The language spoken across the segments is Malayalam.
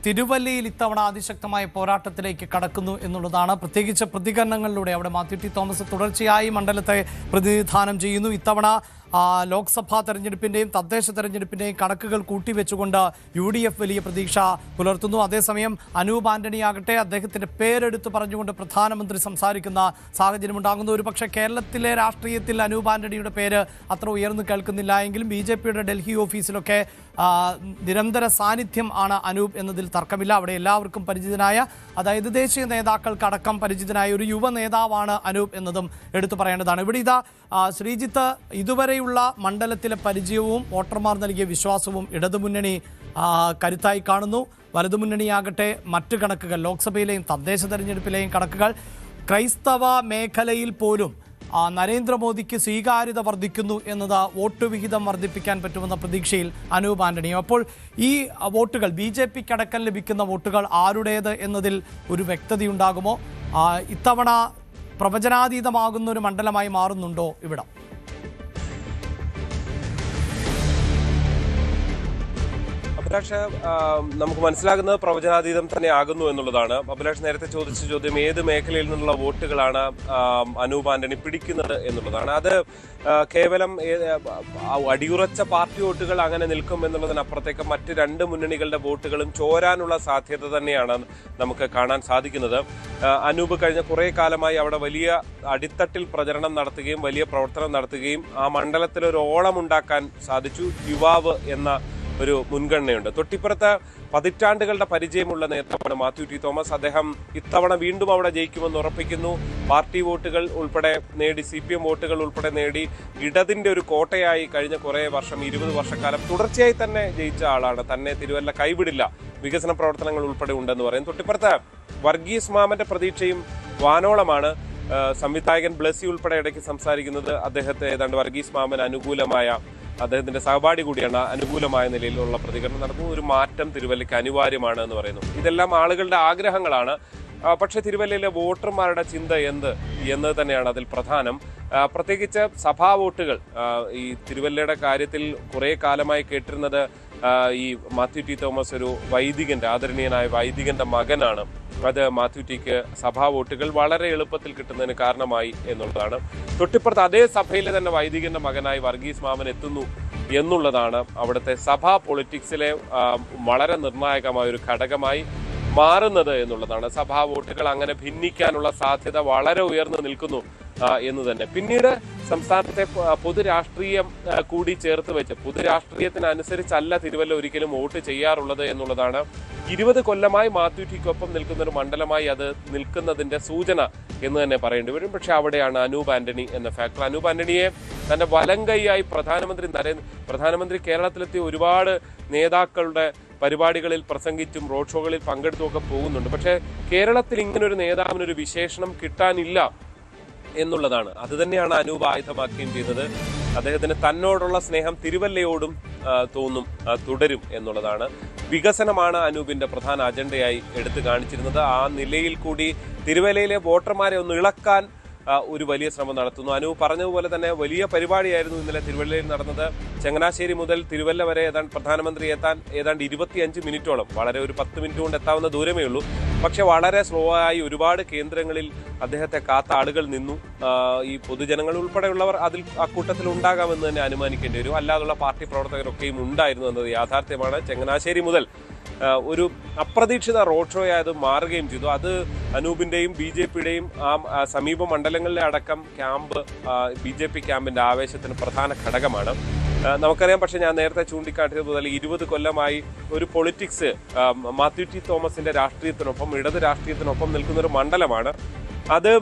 തിരുവല്ലയിൽ ഇത്തവണ അതിശക്തമായ പോരാട്ടത്തിലേക്ക് കടക്കുന്നു എന്നുള്ളതാണ്. പ്രത്യേകിച്ച് പ്രതികരണങ്ങളിലൂടെ അവിടെ മാത്യു ടി തോമസ് തുടർച്ചയായി മണ്ഡലത്തെ പ്രതിനിധാനം ചെയ്യുന്നു. ഇത്തവണ ലോക്സഭാ തെരഞ്ഞെടുപ്പിൻ്റെയും തദ്ദേശ തെരഞ്ഞെടുപ്പിൻ്റെയും കണക്കുകൾ കൂട്ടിവെച്ചുകൊണ്ട് UDF വലിയ പ്രതീക്ഷ പുലർത്തുന്നു. അതേസമയം അനൂപ് ആന്റണി ആകട്ടെ അദ്ദേഹത്തിൻ്റെ പേരെടുത്ത് പറഞ്ഞുകൊണ്ട് പ്രധാനമന്ത്രി സംസാരിക്കുന്ന സാഹചര്യമുണ്ടാകുന്നു. ഒരുപക്ഷെ കേരളത്തിലെ രാഷ്ട്രീയത്തിൽ അനൂപ് ആന്റണിയുടെ പേര് അത്ര ഉയർന്നു കേൾക്കുന്നില്ല എങ്കിലും BJPയുടെ ഡൽഹി ഓഫീസിലൊക്കെ നിരന്തര സാന്നിധ്യം ആണ് അനൂപ് എന്നതിൽ തർക്കമില്ല. അവിടെ എല്ലാവർക്കും പരിചിതനായ, അതായത് ദേശീയ നേതാക്കൾക്കടക്കം പരിചിതനായ ഒരു യുവ നേതാവാണ് അനൂപ് എന്നതും എടുത്തു പറയേണ്ടതാണ്. ഇവിടെ ഇതാ ശ്രീജിത്ത്, ഇതുവരെയുള്ള മണ്ഡലത്തിലെ പരിചയവും വോട്ടർമാർ നൽകിയ വിശ്വാസവും ഇടതുമുന്നണി കരുത്തായി കാണുന്നു. വലതുമുന്നണിയാകട്ടെ മറ്റു കണക്കുകൾ, ലോക്സഭയിലെയും തദ്ദേശ തെരഞ്ഞെടുപ്പിലെയും കണക്കുകൾ, ക്രൈസ്തവ മേഖലയിൽ പോലും നരേന്ദ്രമോദിക്ക് സ്വീകാര്യത വർദ്ധിക്കുന്നു എന്നത് വോട്ട് വിഹിതം വർദ്ധിപ്പിക്കാൻ പറ്റുമെന്ന പ്രതീക്ഷയിൽ അനൂപ് ആന്റണിയും. അപ്പോൾ ഈ വോട്ടുകൾ BJPക്ക് അടക്കം ലഭിക്കുന്ന വോട്ടുകൾ ആരുടേത് എന്നതിൽ ഒരു വ്യക്തതയുണ്ടാകുമോ? ഇത്തവണ പ്രവചനാതീതമാകുന്ന ഒരു മണ്ഡലമായി മാറുന്നുണ്ടോ ഇവിടം? അഭിലാഷ്, നമുക്ക് മനസ്സിലാകുന്നത് പ്രവചനാതീതം തന്നെ ആകുന്നു എന്നുള്ളതാണ്. അഭിലാഷ് നേരത്തെ ചോദിച്ച ചോദ്യം ഏത് മേഖലയിൽ നിന്നുള്ള വോട്ടുകളാണ് അനൂപ് ആന്റണി പിടിക്കുന്നത് എന്നുള്ളതാണ്. അത് കേവലം അടിയുറച്ച പാർട്ടി വോട്ടുകൾ അങ്ങനെ നിൽക്കും എന്നുള്ളതിനപ്പുറത്തേക്ക് മറ്റ് രണ്ട് മുന്നണികളുടെ വോട്ടുകളും ചോരാനുള്ള സാധ്യത തന്നെയാണ് നമുക്ക് കാണാൻ സാധിക്കുന്നത്. അനൂപ് കഴിഞ്ഞ കുറേ കാലമായി അവിടെ വലിയ അടിത്തട്ടിൽ പ്രചരണം നടത്തുകയും വലിയ പ്രവർത്തനം നടത്തുകയും ആ മണ്ഡലത്തിൽ ഒരു ഓളമുണ്ടാക്കാൻ സാധിച്ചു. യുവാവ് എന്ന ഒരു മുൻഗണനയുണ്ട്. തൊട്ടിപ്പുറത്ത് പതിറ്റാണ്ടുകളുടെ പരിചയമുള്ള നേതാവാണ് മാത്യു ടി തോമസ്. അദ്ദേഹം ഇത്തവണ വീണ്ടും അവിടെ ജയിക്കുമെന്ന് ഉറപ്പിക്കുന്നു. പാർട്ടി വോട്ടുകൾ ഉൾപ്പെടെ നേടി, CPM വോട്ടുകൾ ഉൾപ്പെടെ നേടി, ഇടതിന്റെ ഒരു കോട്ടയായി കഴിഞ്ഞ കുറേ വർഷം, 20 വർഷക്കാലം തുടർച്ചയായി തന്നെ ജയിച്ച ആളാണ്. തന്നെ തിരുവല്ല കൈവിടില്ല, വികസന പ്രവർത്തനങ്ങൾ ഉൾപ്പെടെ ഉണ്ടെന്ന് പറയും. തൊട്ടിപ്പുറത്ത് വർഗീസ് മാമന്റെ പ്രതീക്ഷയും വാനോളമാണ്. സംവിധായകൻ ബ്ലസ്സി ഉൾപ്പെടെ ഇടയ്ക്ക് സംസാരിക്കുന്നത് അദ്ദേഹത്തെ ഏതാണ്ട് വർഗീസ് മാമൻ അനുകൂലമായ, അദ്ദേഹത്തിന്റെ സഹപാഠി കൂടിയാണ്, അനുകൂലമായ നിലയിലുള്ള പ്രതികരണം നടത്തുന്നു. ഒരു മാറ്റം തിരുവല്ലയ്ക്ക് അനിവാര്യമാണ് എന്ന് പറയുന്നു. ഇതെല്ലാം ആളുകളുടെ ആഗ്രഹങ്ങളാണ്. പക്ഷേ തിരുവല്ലയിലെ വോട്ടർമാരുടെ ചിന്ത എന്നത് തന്നെയാണ് അതിൽ പ്രധാനം. പ്രത്യേകിച്ച് സഭാ വോട്ടുകൾ. ഈ തിരുവല്ലയുടെ കാര്യത്തിൽ കുറേ കാലമായി കേട്ടിരുന്നത് ഈ മാത്യു ടി തോമസ് ഒരു വൈദികന്റെ, ആദരണീയനായ വൈദികന്റെ മകനാണ്. അത് മാത്യു ടിക്ക് സഭാ വോട്ടുകൾ വളരെ എളുപ്പത്തിൽ കിട്ടുന്നതിന് കാരണമായി എന്നുള്ളതാണ്. തൊട്ടിപ്പുറത്ത് അതേ സഭയിലെ തന്നെ വൈദികന്റെ മകനായി വർഗീസ് മാമൻ എത്തുന്നു എന്നുള്ളതാണ് അവിടുത്തെ സഭാ പൊളിറ്റിക്സിലെ വളരെ നിർണായകമായ ഒരു ഘടകമായി മാറുന്നത് എന്നുള്ളതാണ്. സഭാ വോട്ടുകൾ അങ്ങനെ ഭിന്നിക്കാനുള്ള സാധ്യത വളരെ ഉയർന്നു നിൽക്കുന്നു എന്ന് തന്നെ. പിന്നീട് സംസ്ഥാനത്തെ പൊതുരാഷ്ട്രീയം കൂടി ചേർത്ത് വെച്ച്, പൊതുരാഷ്ട്രീയത്തിനനുസരിച്ചല്ല തിരുവല്ല ഒരിക്കലും വോട്ട് ചെയ്യാറുള്ളത് എന്നുള്ളതാണ് 20 കൊല്ലമായി മാത്യു ടിക്കൊപ്പം നിൽക്കുന്ന ഒരു മണ്ഡലമായി അത് നിൽക്കുന്നതിന്റെ സൂചന എന്ന് തന്നെ പറയേണ്ടി വരും. പക്ഷെ അവിടെയാണ് അനൂപ് ആന്റണി എന്ന ഫാക്ടർ. അനൂപ് ആന്റണിയെ തന്റെ വലം കൈയായി പ്രധാനമന്ത്രി കേരളത്തിലെത്തിയ ഒരുപാട് നേതാക്കളുടെ പരിപാടികളിൽ പ്രസംഗിച്ചും റോഡ് ഷോകളിൽ പങ്കെടുത്തുമൊക്കെ പോകുന്നുണ്ട്. പക്ഷേ കേരളത്തിൽ ഇങ്ങനൊരു നേതാവിനൊരു വിശേഷണം കിട്ടാനില്ല എന്നുള്ളതാണ്. അത് തന്നെയാണ് അനൂപ് ആയുധമാക്കുകയും ചെയ്തത്. അദ്ദേഹത്തിന് തന്നോടുള്ള സ്നേഹം തിരുവല്ലയോടും തുടരും എന്നുള്ളതാണ്. വികസനമാണ് അനൂപിന്റെ പ്രധാന അജണ്ടയായി എടുത്തു കാണിച്ചിരുന്നത്. ആ നിലയിൽ കൂടി തിരുവല്ലയിലെ വോട്ടർമാരെ ഒന്ന് ഇളക്കാൻ ഒരു വലിയ ശ്രമം നടത്തുന്നു. അനൂപ് പറഞ്ഞതുപോലെ തന്നെ വലിയ പരിപാടിയായിരുന്നു ഇന്നലെ തിരുവല്ലയിൽ നടന്നത്. ചങ്ങനാശ്ശേരി മുതൽ തിരുവല്ല വരെ പ്രധാനമന്ത്രി എത്താൻ ഏതാണ്ട് 25 മിനിറ്റോളം, വളരെ ഒരു 10 മിനിറ്റ് കൊണ്ട് എത്താവുന്ന ദൂരമേ ഉള്ളൂ. പക്ഷെ വളരെ സ്ലോ ആയി ഒരുപാട് കേന്ദ്രങ്ങളിൽ അദ്ദേഹത്തെ കാത്ത ആളുകൾ നിന്നു. ഈ പൊതുജനങ്ങൾ ഉൾപ്പെടെയുള്ളവർ അതിൽ അക്കൂട്ടത്തിൽ ഉണ്ടാകാമെന്ന് തന്നെ അനുമാനിക്കേണ്ടി വരും. അല്ലാതുള്ള പാർട്ടി പ്രവർത്തകരൊക്കെയും ഉണ്ടായിരുന്നു എന്നത് യാഥാർത്ഥ്യമാണ്. ചങ്ങനാശ്ശേരി മുതൽ ഒരു അപ്രതീക്ഷിത റോഡ് ഷോ ആയത് മാറുകയും ചെയ്തു. അത് അനൂപിന്റെയും BJPയുടെയും ആ സമീപ മണ്ഡലങ്ങളിലെ അടക്കം ക്യാമ്പ്, BJP ക്യാമ്പിന്റെ ആവേശത്തിന് പ്രധാന ഘടകമാണ്. നമുക്കറിയാം. പക്ഷെ ഞാൻ നേരത്തെ ചൂണ്ടിക്കാട്ടിയതുപോലെ 20 കൊല്ലമായി ഒരു പൊളിറ്റിക്സ് മാത്യു ടി തോമസിന്റെ രാഷ്ട്രീയത്തിനൊപ്പം, ഇടത് രാഷ്ട്രീയത്തിനൊപ്പം നിൽക്കുന്ന ഒരു മണ്ഡലമാണ്. അത്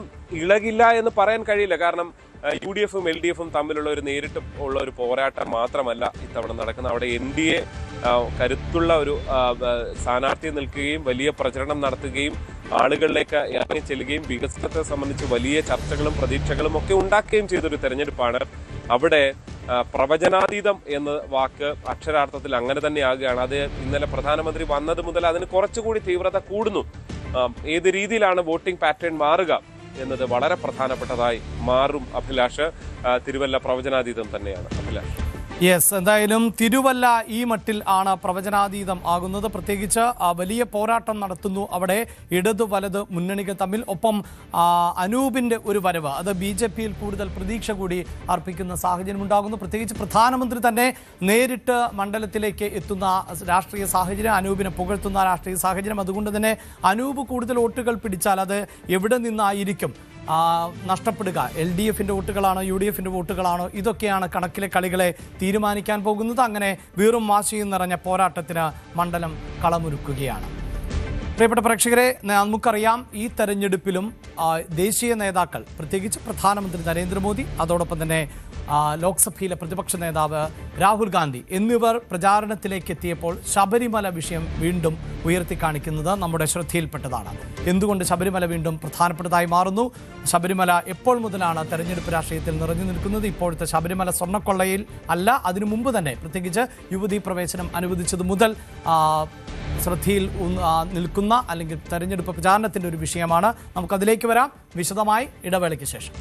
ഇളകില്ല എന്ന് പറയാൻ കഴിയില്ല. കാരണം UDFും LDFും തമ്മിലുള്ള ഒരു നേരിട്ട് ഉള്ള ഒരു പോരാട്ടം മാത്രമല്ല ഇത്തവണ നടക്കുന്നത്. അവിടെ NDA കരുത്തുള്ള ഒരു സ്ഥാനാർത്ഥി നിൽക്കുകയും വലിയ പ്രചരണം നടത്തുകയും ആളുകളിലേക്ക് ഇറങ്ങി ചെല്ലുകയും വികസനത്തെ സംബന്ധിച്ച് വലിയ ചർച്ചകളും പ്രതീക്ഷകളും ഒക്കെ ഉണ്ടാക്കുകയും ചെയ്തൊരു തെരഞ്ഞെടുപ്പാണ്. അവിടെ പ്രവചനാതീതം എന്ന വാക്ക് അക്ഷരാർത്ഥത്തിൽ അങ്ങനെ തന്നെയാകുകയാണ്. അത് ഇന്നലെ പ്രധാനമന്ത്രി വന്നത് മുതൽ അതിന് കുറച്ചുകൂടി തീവ്രത കൂടുന്നു. ഏത് രീതിയിലാണ് വോട്ടിംഗ് പാറ്റേൺ മാറുക എന്നത് വളരെ പ്രധാനപ്പെട്ടതായി മാറും. അഭിലാഷ്, തിരുവല്ല പ്രവചനാതീതം തന്നെയാണ്. അഭിലാഷ്. യെസ്, എന്തായാലും തിരുവല്ല ഈ മട്ടിൽ ആണ് പ്രവചനാതീതം ആകുന്നത്. പ്രത്യേകിച്ച് വലിയ പോരാട്ടം നടത്തുന്നു അവിടെ ഇടതു വലത് മുന്നണികൾ തമ്മിൽ. ഒപ്പം അനൂപിന്റെ ഒരു വരവ് അത് BJP-യിൽ കൂടുതൽ പ്രതീക്ഷ കൂടി അർപ്പിക്കുന്ന സാഹചര്യം ഉണ്ടാകുന്നു. പ്രത്യേകിച്ച് പ്രധാനമന്ത്രി തന്നെ നേരിട്ട് മണ്ഡലത്തിലേക്ക് എത്തുന്ന രാഷ്ട്രീയ സാഹചര്യം, അനൂപിനെ പുകഴ്ത്തുന്ന രാഷ്ട്രീയ സാഹചര്യം. അതുകൊണ്ട് തന്നെ അനൂപ് കൂടുതൽ വോട്ടുകൾ പിടിച്ചാൽ അത് എവിടെ നിന്നായിരിക്കും നഷ്ടപ്പെടുക? LDF-ന്റെ വോട്ടുകളാണോ UDF-ന്റെ വോട്ടുകളാണോ? ഇതൊക്കെയാണ് കണക്കിലെ കളികളെ തീരുമാനിക്കാൻ പോകുന്നത്. അങ്ങനെ വീറും വാശിയും നിറഞ്ഞ പോരാട്ടത്തിന് മണ്ഡലം കളമൊരുക്കുകയാണ്. പ്രിയപ്പെട്ട പ്രേക്ഷകരെ, നമുക്കറിയാം ഈ തെരഞ്ഞെടുപ്പിലും ദേശീയ നേതാക്കൾ, പ്രത്യേകിച്ച് പ്രധാനമന്ത്രി നരേന്ദ്രമോദി, അതോടൊപ്പം തന്നെ ലോക്സഭയിലെ പ്രതിപക്ഷ നേതാവ് രാഹുൽ ഗാന്ധി എന്നിവർ പ്രചാരണത്തിലേക്ക് എത്തിയപ്പോൾ ശബരിമല വിഷയം വീണ്ടും ഉയർത്തിക്കാണിക്കുന്നത് നമ്മുടെ ശ്രദ്ധയിൽപ്പെട്ടതാണ്. എന്തുകൊണ്ട് ശബരിമല വീണ്ടും പ്രധാനപ്പെട്ടതായി മാറുന്നു? ശബരിമല എപ്പോൾ മുതലാണ് തെരഞ്ഞെടുപ്പ് രാഷ്ട്രീയത്തിൽ നിറഞ്ഞു നിൽക്കുന്നത്? ഇപ്പോഴത്തെ ശബരിമല സ്വർണ്ണക്കൊള്ളയിൽ അല്ല, അതിനു മുമ്പ് തന്നെ, പ്രത്യേകിച്ച് യുവതീ പ്രവേശനം അനുവദിച്ചത് മുതൽ ശ്രദ്ധയിൽ നിൽക്കുന്ന അല്ലെങ്കിൽ തെരഞ്ഞെടുപ്പ് പ്രചാരണത്തിൻ്റെ ഒരു വിഷയമാണ്. നമുക്കതിലേക്ക് വരാം വിശദമായി ഇടവേളയ്ക്ക് ശേഷം.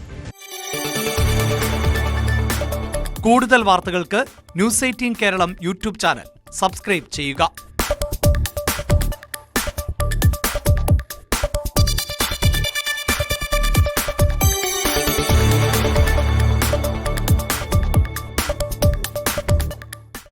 കൂടുതൽ വാർത്തകൾക്ക് News 18 കേരളം യൂട്യൂബ് ചാനൽ സബ്സ്ക്രൈബ് ചെയ്യുക.